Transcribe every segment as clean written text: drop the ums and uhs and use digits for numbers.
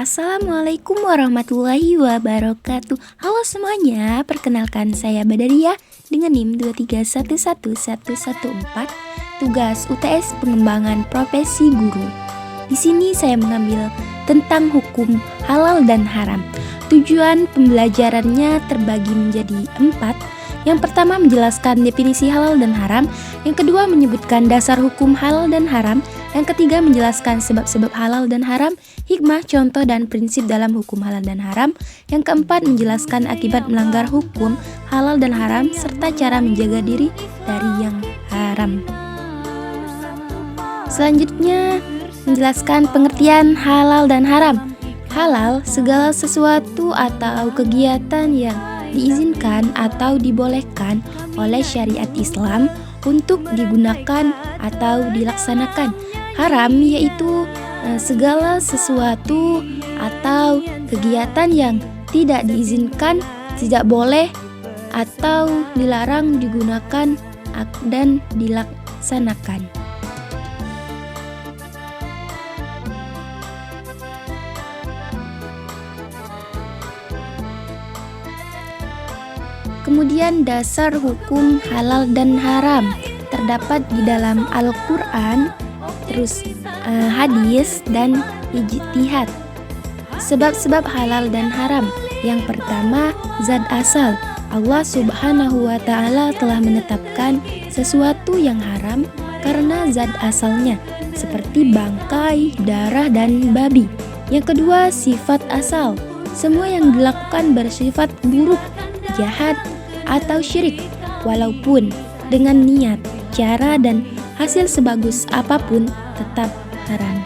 Assalamualaikum warahmatullahi wabarakatuh. Halo semuanya, perkenalkan saya Badaria dengan NIM 2311114, tugas UTS pengembangan profesi guru. Di sini saya mengambil tentang hukum halal dan haram. Tujuan pembelajarannya terbagi menjadi 4. Yang pertama menjelaskan definisi halal dan haram, yang kedua menyebutkan dasar hukum halal dan haram, yang ketiga menjelaskan sebab-sebab halal dan haram, hikmah, contoh, dan prinsip dalam hukum halal dan haram, yang keempat menjelaskan akibat melanggar hukum halal dan haram, serta cara menjaga diri dari yang haram. Selanjutnya menjelaskan pengertian halal dan haram. Halal, segala sesuatu atau kegiatan yang diizinkan atau dibolehkan oleh syariat Islam untuk digunakan atau dilaksanakan. Haram yaitu segala sesuatu atau kegiatan yang tidak diizinkan, tidak boleh atau dilarang digunakan dan dilaksanakan. Kemudian dasar hukum halal dan haram terdapat di dalam Al-Quran, terus hadis dan ijtihad. Sebab-sebab halal dan haram. Yang pertama, zat asal. Allah Subhanahu wa Ta'ala telah menetapkan sesuatu yang haram karena zat asalnya, seperti bangkai, darah, dan babi. Yang kedua, sifat asal. Semua yang dilakukan bersifat buruk, jahat, atau syirik, walaupun dengan niat, cara, dan hasil sebagus apapun tetap haram.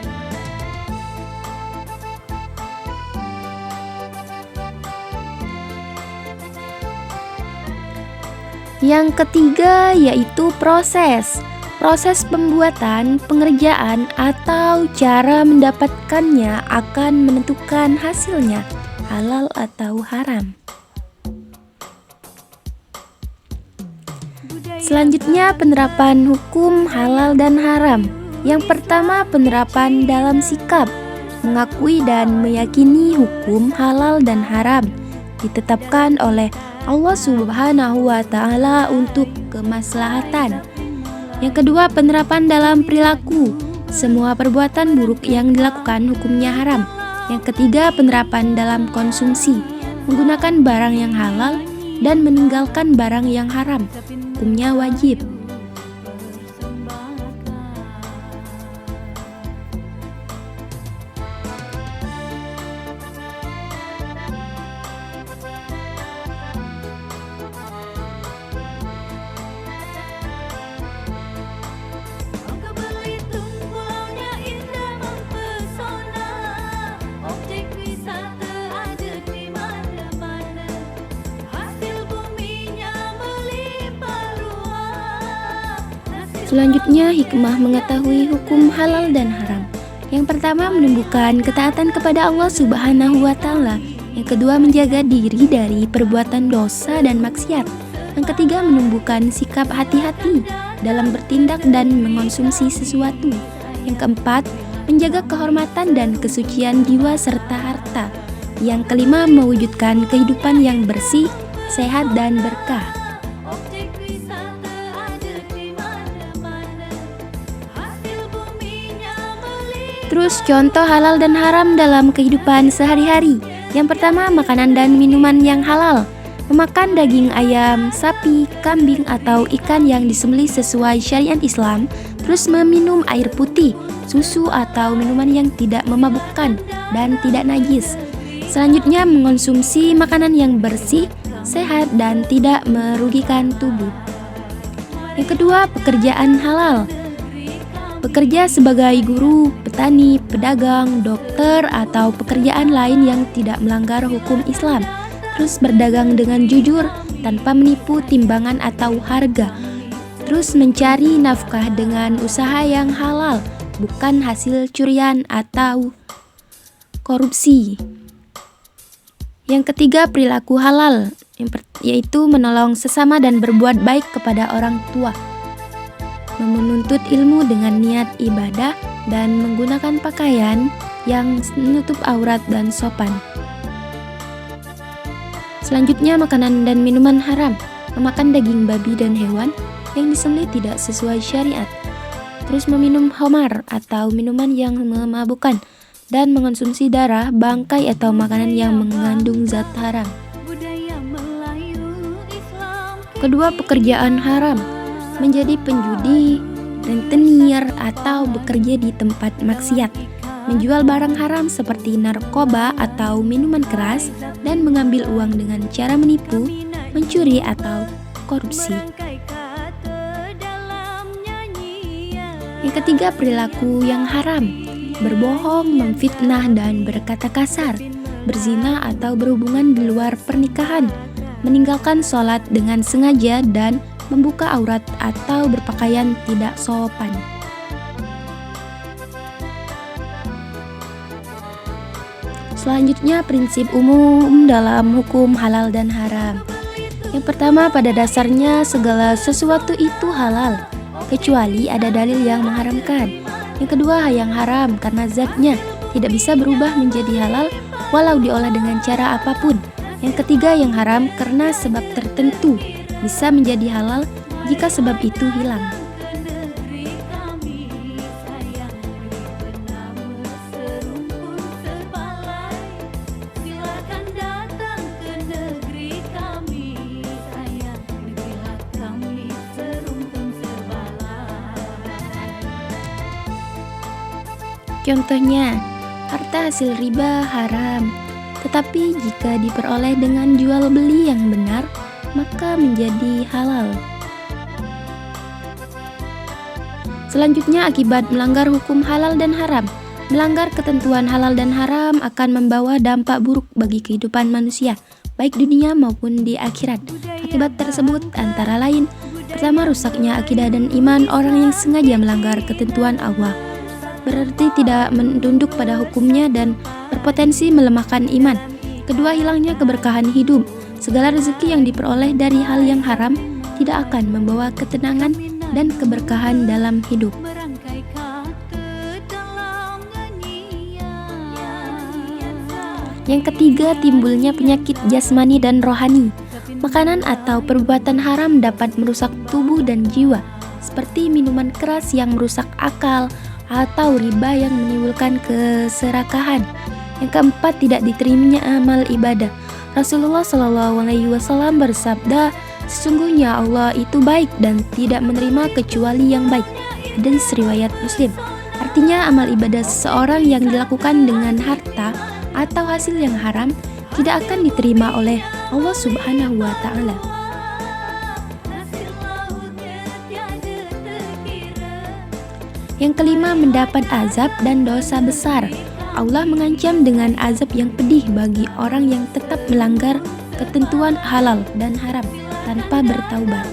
Yang ketiga yaitu proses pembuatan, pengerjaan, atau cara mendapatkannya akan menentukan hasilnya, halal atau haram. Selanjutnya penerapan hukum halal dan haram. Yang pertama penerapan dalam sikap, mengakui dan meyakini hukum halal dan haram ditetapkan oleh Allah Subhanahu wa Ta'ala untuk kemaslahatan. Yang kedua penerapan dalam perilaku, semua perbuatan buruk yang dilakukan hukumnya haram. Yang ketiga penerapan dalam konsumsi, menggunakan barang yang halal dan meninggalkan barang yang haram, hukumnya wajib. Selanjutnya, hikmah mengetahui hukum halal dan haram. Yang pertama, menumbuhkan ketaatan kepada Allah Subhanahu wa Ta'ala. Yang kedua, menjaga diri dari perbuatan dosa dan maksiat. Yang ketiga, menumbuhkan sikap hati-hati dalam bertindak dan mengonsumsi sesuatu. Yang keempat, menjaga kehormatan dan kesucian jiwa serta harta. Yang kelima, mewujudkan kehidupan yang bersih, sehat, dan berkah. Terus contoh halal dan haram dalam kehidupan sehari-hari. Yang pertama, makanan dan minuman yang halal. Memakan daging ayam, sapi, kambing, atau ikan yang disembelih sesuai syariat Islam. Terus meminum air putih, susu, atau minuman yang tidak memabukkan dan tidak najis. Selanjutnya, mengonsumsi makanan yang bersih, sehat, dan tidak merugikan tubuh. Yang kedua, pekerjaan halal. Bekerja sebagai guru, petani, pedagang, dokter, atau pekerjaan lain yang tidak melanggar hukum Islam. Terus berdagang dengan jujur, tanpa menipu timbangan atau harga. Terus mencari nafkah dengan usaha yang halal, bukan hasil curian atau korupsi. Yang ketiga, perilaku halal, yaitu menolong sesama dan berbuat baik kepada orang tua. Menuntut ilmu dengan niat ibadah dan menggunakan pakaian yang menutup aurat dan sopan. Selanjutnya, makanan dan minuman haram. Memakan daging babi dan hewan yang disembelih tidak sesuai syariat. Terus meminum khamar atau minuman yang memabukkan, dan mengonsumsi darah, bangkai atau makanan yang mengandung zat haram. Kedua, pekerjaan haram. Menjadi penjudi, rentenir, atau bekerja di tempat maksiat. Menjual barang haram seperti narkoba atau minuman keras, dan mengambil uang dengan cara menipu, mencuri, atau korupsi. Yang ketiga, perilaku yang haram. Berbohong, memfitnah, dan berkata kasar. Berzina atau berhubungan di luar pernikahan. Meninggalkan sholat dengan sengaja dan membuka aurat atau berpakaian tidak sopan. Selanjutnya, prinsip umum dalam hukum halal dan haram. Yang pertama, pada dasarnya segala sesuatu itu halal, kecuali ada dalil yang mengharamkan. Yang kedua, yang haram karena zatnya tidak bisa berubah menjadi halal walau diolah dengan cara apapun. Yang ketiga, yang haram karena sebab tertentu bisa menjadi halal jika sebab itu hilang. Contohnya, harta hasil riba haram, tetapi jika diperoleh dengan jual beli yang benar, maka menjadi halal. Selanjutnya, akibat melanggar hukum halal dan haram. Melanggar ketentuan halal dan haram akan membawa dampak buruk bagi kehidupan manusia, baik dunia maupun di akhirat. Akibat tersebut antara lain: pertama, rusaknya akidah dan iman orang yang sengaja melanggar ketentuan Allah, berarti tidak menunduk pada hukumnya dan berpotensi melemahkan iman. Kedua, hilangnya keberkahan hidup. Segala rezeki yang diperoleh dari hal yang haram tidak akan membawa ketenangan dan keberkahan dalam hidup. Yang ketiga, timbulnya penyakit jasmani dan rohani. Makanan atau perbuatan haram dapat merusak tubuh dan jiwa, seperti minuman keras yang merusak akal, atau riba yang menimbulkan keserakahan. Yang keempat, tidak diterimanya amal ibadah. Rasulullah SAW bersabda, sesungguhnya Allah itu baik dan tidak menerima kecuali yang baik. Hadis riwayat Muslim. Artinya, amal ibadah seseorang yang dilakukan dengan harta atau hasil yang haram tidak akan diterima oleh Allah Subhanahu wa Ta'ala. Yang kelima, mendapat azab dan dosa besar. Allah mengancam dengan azab yang pedih bagi orang yang tetap melanggar ketentuan halal dan haram tanpa bertaubat.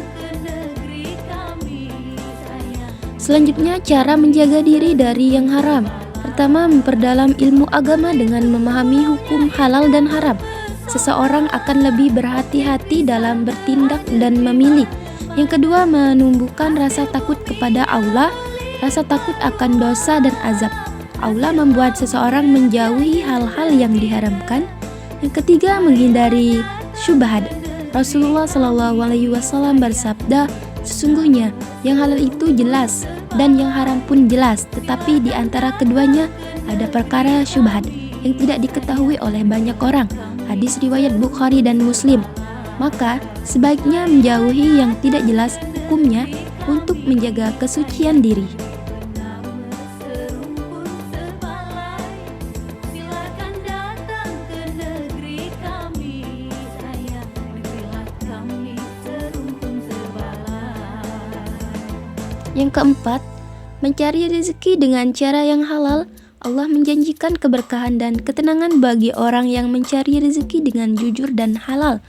Selanjutnya, cara menjaga diri dari yang haram. Pertama, memperdalam ilmu agama dengan memahami hukum halal dan haram. Seseorang akan lebih berhati-hati dalam bertindak dan memilih. Yang kedua, menumbuhkan rasa takut kepada Allah, rasa takut akan dosa dan azab. Allah membuat seseorang menjauhi hal-hal yang diharamkan. Yang ketiga, menghindari syubhat. Rasulullah SAW bersabda, sesungguhnya yang halal itu jelas dan yang haram pun jelas, tetapi di antara keduanya ada perkara syubhat yang tidak diketahui oleh banyak orang. Hadis riwayat Bukhari dan Muslim. Maka sebaiknya menjauhi yang tidak jelas hukumnya untuk menjaga kesucian diri. Yang keempat, mencari rezeki dengan cara yang halal. Allah menjanjikan keberkahan dan ketenangan bagi orang yang mencari rezeki dengan jujur dan halal.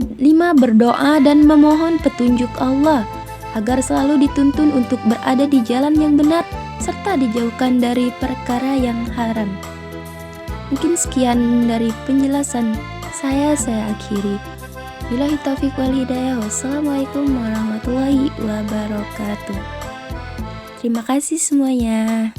5. Berdoa dan memohon petunjuk Allah agar selalu dituntun untuk berada di jalan yang benar serta dijauhkan dari perkara yang haram. Mungkin sekian dari penjelasan saya akhiri. Billahi taufiq wal hidayah. Wassalamualaikum warahmatullahi wabarakatuh. Terima kasih semuanya.